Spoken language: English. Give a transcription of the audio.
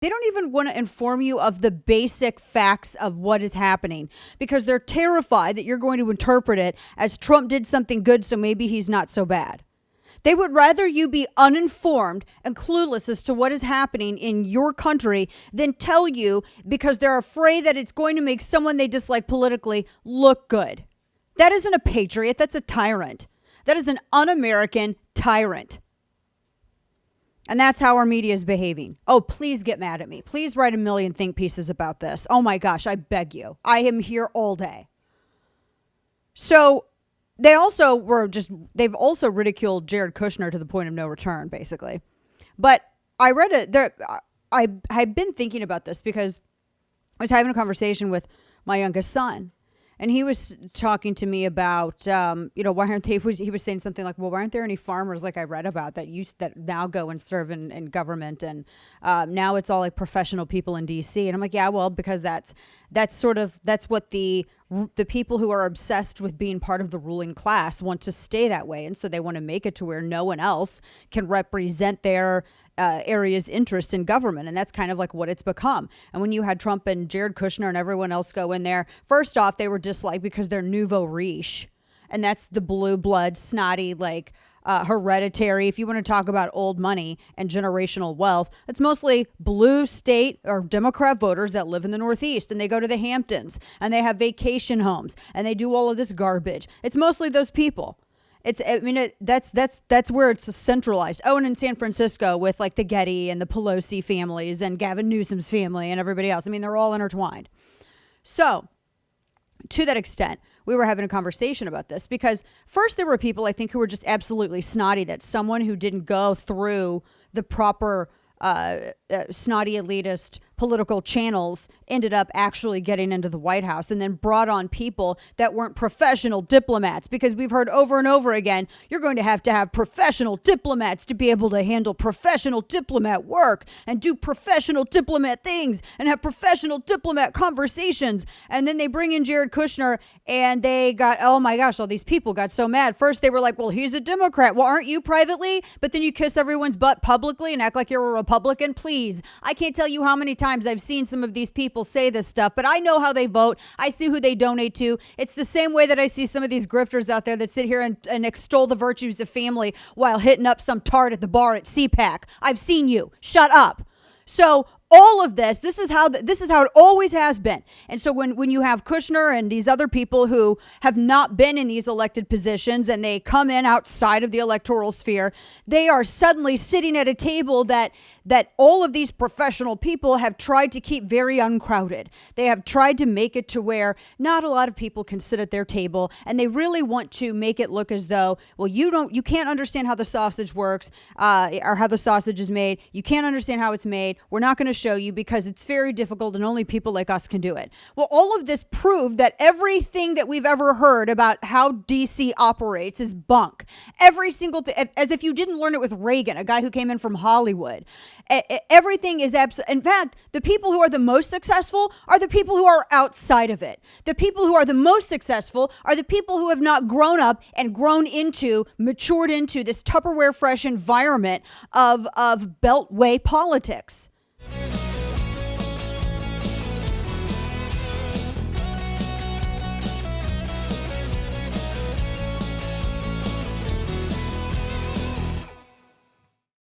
They don't even want to inform you of the basic facts of what is happening because they're terrified that you're going to interpret it as Trump did something good, so maybe he's not so bad. They would rather you be uninformed and clueless as to what is happening in your country than tell you because they're afraid that it's going to make someone they dislike politically look good. That isn't a patriot. That's a tyrant. That is an un-American tyrant. And that's how our media is behaving. Oh, please get mad at me. Please write a million think pieces about this. Oh my gosh, I beg you. I am here all day. So they've also ridiculed Jared Kushner to the point of no return, basically. But I read it there. I had been thinking about this because I was having a conversation with my youngest son. And he was talking to me about, why aren't they, he was saying something like, well, why aren't there any farmers like I read about that now go and serve in government? And now it's all like professional people in DC. And I'm like, yeah, well, because that's what the people who are obsessed with being part of the ruling class want to stay that way. And so they want to make it to where no one else can represent their area's interest in government. And that's kind of like what it's become. And when you had Trump and Jared Kushner and everyone else go in there, first off, they were disliked because they're nouveau riche. And that's the blue blood, snotty, hereditary. If you want to talk about old money and generational wealth, it's mostly blue state or Democrat voters that live in the Northeast, and they go to the Hamptons and they have vacation homes and they do all of this garbage. It's mostly those people. That's where it's centralized. Oh, and in San Francisco with like the Getty and the Pelosi families and Gavin Newsom's family and everybody else. I mean, they're all intertwined. So to that extent, we were having a conversation about this because first there were people I think who were just absolutely snotty that someone who didn't go through the proper snotty elitist political channels ended up actually getting into the White House and then brought on people that weren't professional diplomats, because we've heard over and over again, you're going to have professional diplomats to be able to handle professional diplomat work and do professional diplomat things and have professional diplomat conversations. And then they bring in Jared Kushner and they got, oh my gosh, all these people got so mad. First they were like, well, he's a Democrat. Well, aren't you privately? But then you kiss everyone's butt publicly and act like you're a Republican. Please. I can't tell you how many times I've seen some of these people say this stuff, but I know how they vote. I see who they donate to. It's the same way that I see some of these grifters out there that sit here and extol the virtues of family while hitting up some tart at the bar at CPAC. I've seen you. Shut up. So all of this is how it always has been. And so when you have Kushner and these other people who have not been in these elected positions and they come in outside of the electoral sphere, they are suddenly sitting at a table that all of these professional people have tried to keep very uncrowded. They have tried to make it to where not a lot of people can sit at their table, and they really want to make it look as though, well, you can't understand how the sausage works or how the sausage is made. You can't understand how it's made. We're not going to show you because it's very difficult and only people like us can do it. Well, all of this proved that everything that we've ever heard about how DC operates is bunk. Every single thing, as if you didn't learn it with Reagan, a guy who came in from Hollywood. Everything is in fact, the people who are the most successful are the people who are outside of it. The people who are the most successful are the people who have not grown up and matured into this Tupperware fresh environment of beltway politics.